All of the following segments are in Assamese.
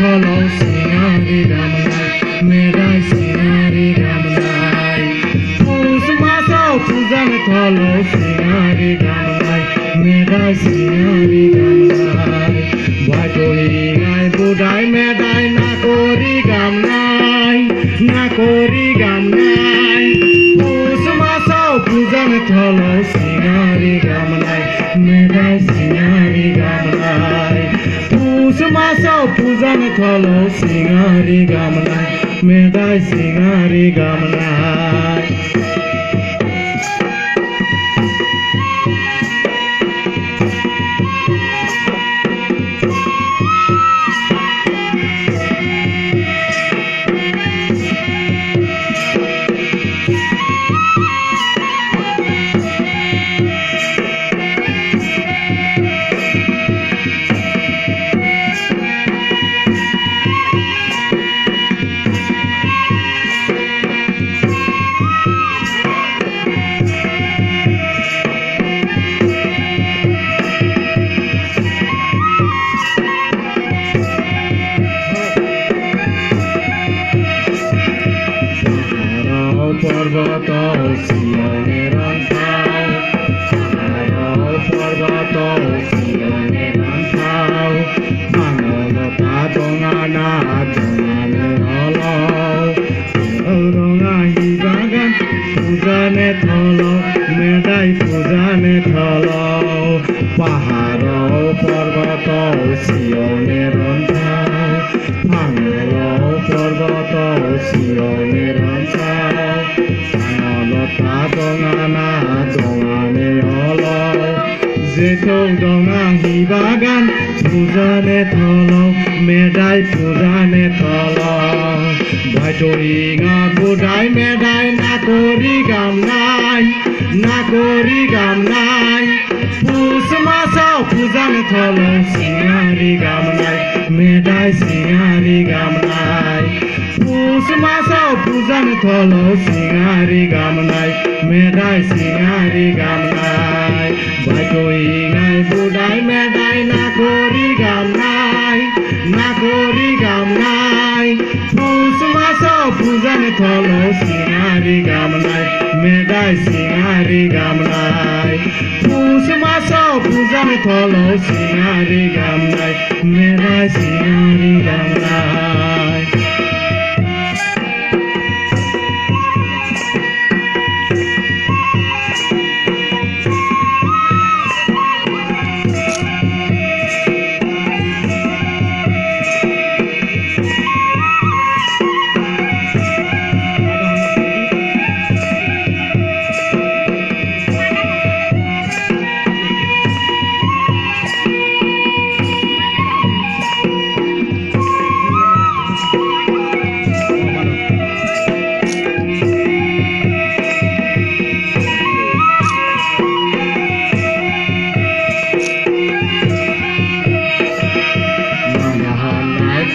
tholo singari gamnai medai singari gamnai pus masa pujan tholo singari gamnai medai singari gamnai bhatoi ngai budai medai nakori gamnai pus masa pujan tholo singari gamnai medai singari gamnai pus masa pujan tholo singari gamnai medai singari gamnai পর্বত শিলংয়ের অন্থাও পর্বত শিলংয়ের অন্থাও মানলতা দঙানা দঙানে হলও রঙাহি বাগান পূজানে থল মেডাই পূজানে থল পাহাড় পর্বত শিলংয়ের অন্থাও ভাঙল পর্বত শিলংয়ের অন্থাও লতা দঙানা দঙানে হল যেথৌ দঙাহি বাগান পূজানে থল মেডাই পূজানে থল ভাইটরিঙা বুধাই মেডাই নাকরি গামনাই পুষ মাসাও পূজানে থল সিঙারি গামনাই মেডাই সিঙারি গামনাই পুষ মাসাও পূজানে থল সিঙারি গামনাই মেডাই সিঙারি গামনাই ভাইটরিঙাই বুধাই মেডাই নাকরি গামনাই পুষ মাসাও পূজানে থল সিঙারি গামনাই মেডাই সিঙারি গামনাই পুষ মাসাও পূজানে থল সিঙারি গামনাই মেডাই সিঙারি গামনাই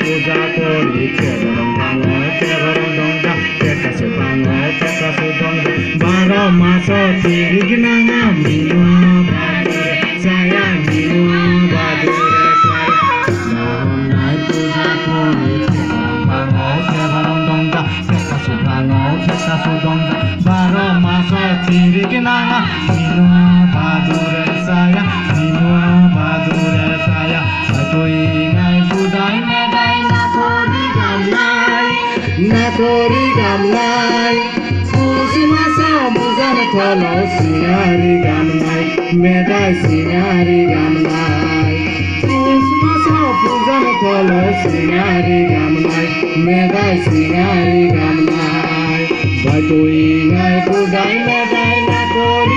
পূজা করি কেবরং দংগা পেকাসু ভাঙো পেকাসু দংগা 12 মাস তিরিগ নাঙা মিনুয়া বাদুরে ছায়া মিনুয়া বাদুরে ছায়া নাহনাই পূজা করি কেবরং দংগা পেকাসু ভাঙো পেকাসু দংগা 12 মাস তিরিগ নাঙা মিনুয়া বাদুরে ছায়া ভাইটরিঙাই বুধাই মেডাই nakori gamnai puষ মাসাও পূজানে থল সিঙারি গামনাই মেডাই সিঙারি গামনাই পুষ মাসাও পূজানে থল সিঙারি গামনাই মেডাই সিঙারি গামনাই ভাইটরিঙাই বুধাই মেডাই